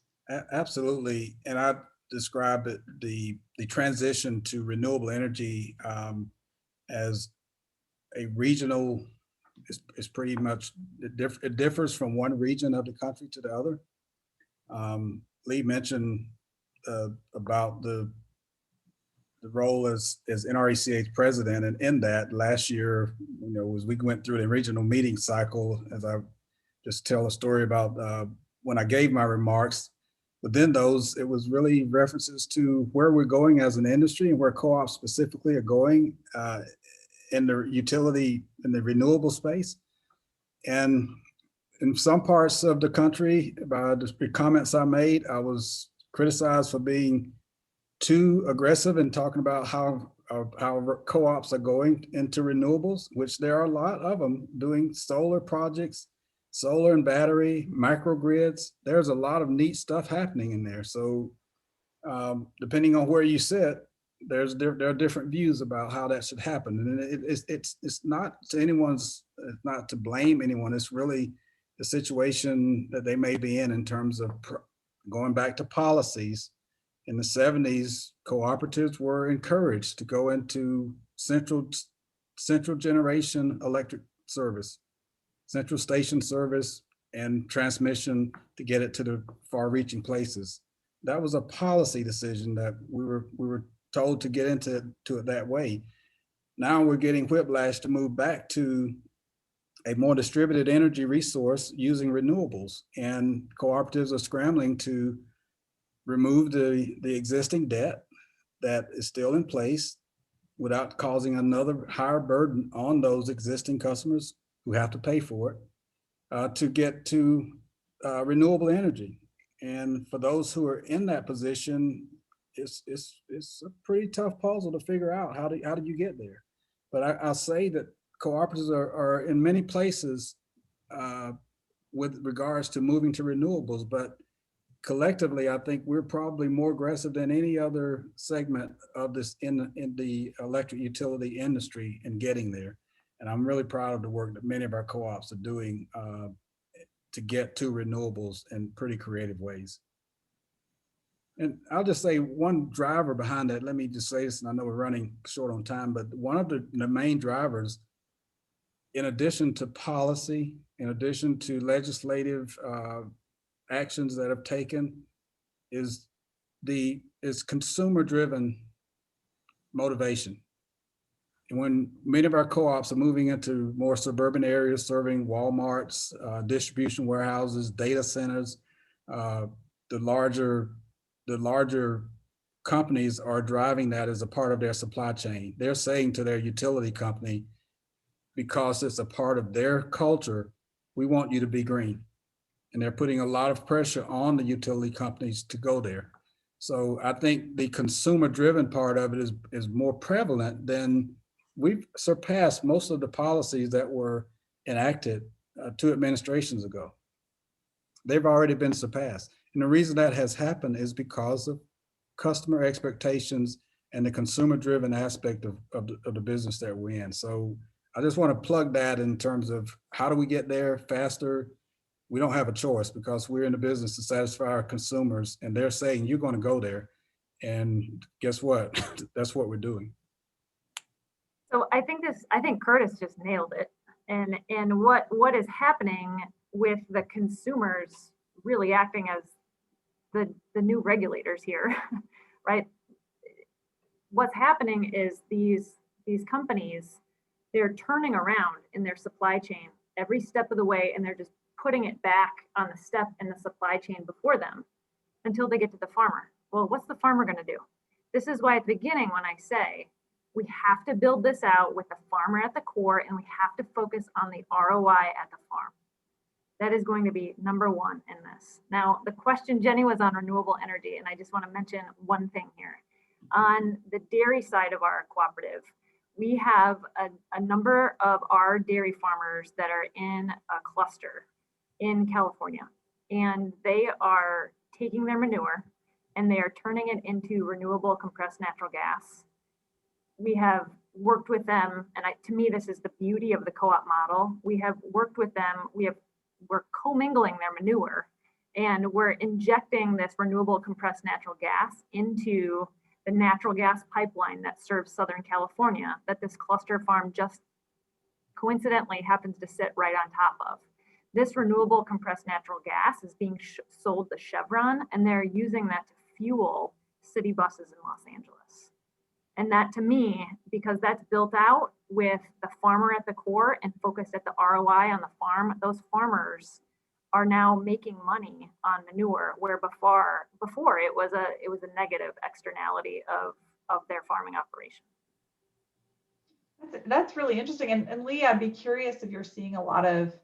Absolutely, and I describe it, the transition to renewable energy as a regional. Is pretty much, it differs from one region of the country to the other. Lee mentioned about the role as NRECA's president, and in that last year, as we went through the regional meeting cycle, as I just tell a story about when I gave my remarks, within those, it was really references to where we're going as an industry and where co-ops specifically are going in the utility, in the renewable space. And in some parts of the country, by the comments I made, I was criticized for being too aggressive in talking about how co-ops are going into renewables, which there are a lot of them doing solar projects, solar and battery, microgrids. There's a lot of neat stuff happening in there. So depending on where you sit, there are different views about how that should happen. And it's not to anyone's, it's not to blame anyone. It's really the situation that they may be in terms of going back to policies. In the 70s, cooperatives were encouraged to go into central generation electric service, central station service, and transmission to get it to the far-reaching places. That was a policy decision that we were told to get into it that way. Now we're getting whiplash to move back to a more distributed energy resource using renewables, and cooperatives are scrambling to remove the existing debt that is still in place without causing another higher burden on those existing customers who have to pay for it to get to renewable energy. And for those who are in that position, it's a pretty tough puzzle to figure out how do you get there. But I'll say that cooperatives are in many places with regards to moving to renewables, but collectively, I think we're probably more aggressive than any other segment of this in the electric utility industry in getting there. And I'm really proud of the work that many of our co-ops are doing to get to renewables in pretty creative ways. And I'll just say one driver behind that, let me just say this, and I know we're running short on time, but one of the main drivers, in addition to policy, in addition to legislative actions that have taken, is consumer-driven motivation. And when many of our co-ops are moving into more suburban areas, serving Walmarts, distribution warehouses, data centers, the larger companies are driving that as a part of their supply chain. They're saying to their utility company, because it's a part of their culture, we want you to be green. And they're putting a lot of pressure on the utility companies to go there. So I think the consumer-driven part of it is more prevalent than we've surpassed most of the policies that were enacted 2 administrations ago. They've already been surpassed. And the reason that has happened is because of customer expectations and the consumer-driven aspect of the business that we're in. So I just want to plug that in terms of how do we get there faster? We don't have a choice because we're in the business to satisfy our consumers, and they're saying you're going to go there. And guess what? That's what we're doing. So I think Curtis just nailed it. And what is happening with the consumers really acting as the new regulators here, right? What's happening is these companies, they're turning around in their supply chain every step of the way, and they're just putting it back on the step in the supply chain before them until they get to the farmer. Well, what's the farmer going to do? This is why at the beginning, when I say we have to build this out with the farmer at the core, and we have to focus on the ROI at the farm. That is going to be number one in this. Now, the question, Jenny, was on renewable energy, and I just want to mention one thing here. On the dairy side of our cooperative, we have a number of our dairy farmers that are in a cluster in California, and they are taking their manure and they are turning it into renewable compressed natural gas. We have worked with them, and to me, this is the beauty of the co-op model. We have worked with them. We're commingling their manure, and we're injecting this renewable compressed natural gas into the natural gas pipeline that serves Southern California, that this cluster farm just coincidentally happens to sit right on top of. This renewable compressed natural gas is being sold to Chevron, and they're using that to fuel city buses in Los Angeles. And that, to me, because that's built out with the farmer at the core and focused at the ROI on the farm, those farmers are now making money on manure, where before it was a negative externality of their farming operation. That's really interesting. And Lee, I'd be curious if you're seeing a lot of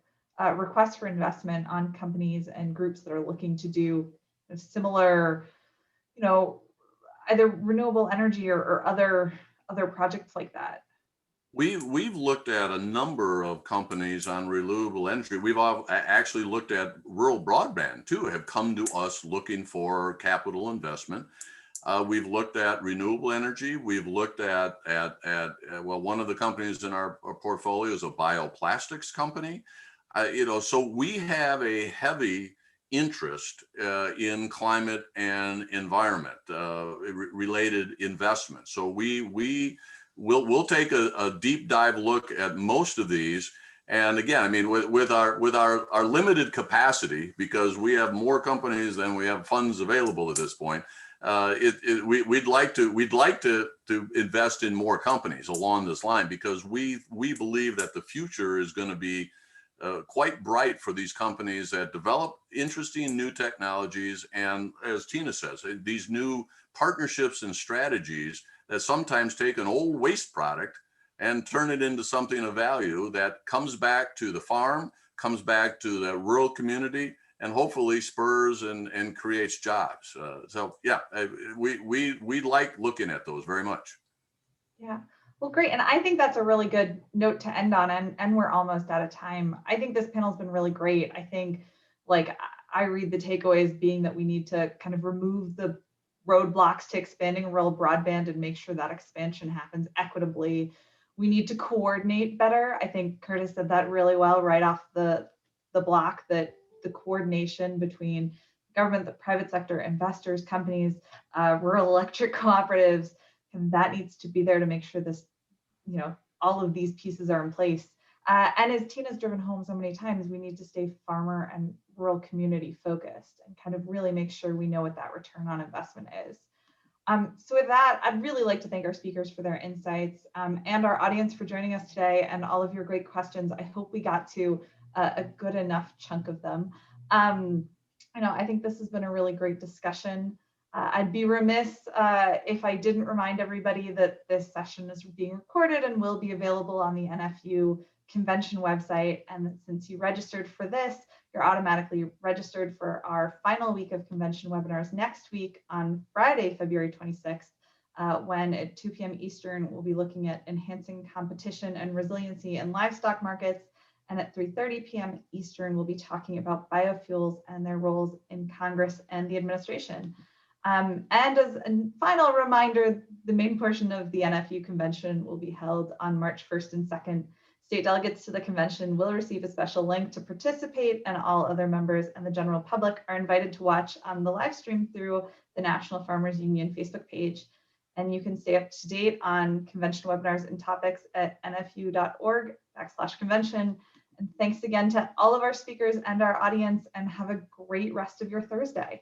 requests for investment on companies and groups that are looking to do a similar, either renewable energy or other projects like that. We've looked at a number of companies on renewable energy. We've actually looked at rural broadband too, have come to us looking for capital investment. We've looked at renewable energy. We've looked at one of the companies in our portfolio is a bioplastics company. So we have a heavy interest in climate and environment related investment. So we'll take a deep dive look at most of these. And again, I mean, with our limited capacity, because we have more companies than we have funds available at this point, we'd like to invest in more companies along this line, because we believe that the future is going to be quite bright for these companies that develop interesting new technologies. And as Tina says, these new partnerships and strategies that sometimes take an old waste product and turn it into something of value that comes back to the farm, comes back to the rural community, and hopefully spurs and creates jobs. So yeah, we like looking at those very much. Yeah. Well, great. And I think that's a really good note to end on, and we're almost out of time. I think this panel's been really great. I think, I read the takeaways being that we need to kind of remove the roadblocks to expanding rural broadband and make sure that expansion happens equitably. We need to coordinate better. I think Curtis said that really well right off the block, that the coordination between government, the private sector, investors, companies, rural electric cooperatives, and that needs to be there to make sure this, all of these pieces are in place. And as Tina's driven home so many times, we need to stay farmer and rural community focused and kind of really make sure we know what that return on investment is. So with that, I'd really like to thank our speakers for their insights, and our audience for joining us today, and all of your great questions. I hope we got to a good enough chunk of them. I think this has been a really great discussion. I'd be remiss if I didn't remind everybody that this session is being recorded and will be available on the NFU convention website. And that since you registered for this, you're automatically registered for our final week of convention webinars next week on Friday, February 26th, when at 2 p.m. Eastern, we'll be looking at enhancing competition and resiliency in livestock markets. And at 3:30 p.m. Eastern, we'll be talking about biofuels and their roles in Congress and the administration. And as a final reminder, the main portion of the NFU convention will be held on March 1st and 2nd. State delegates to the convention will receive a special link to participate, and all other members and the general public are invited to watch on the live stream through the National Farmers Union Facebook page. And you can stay up to date on convention webinars and topics at nfu.org/convention. And thanks again to all of our speakers and our audience, and have a great rest of your Thursday.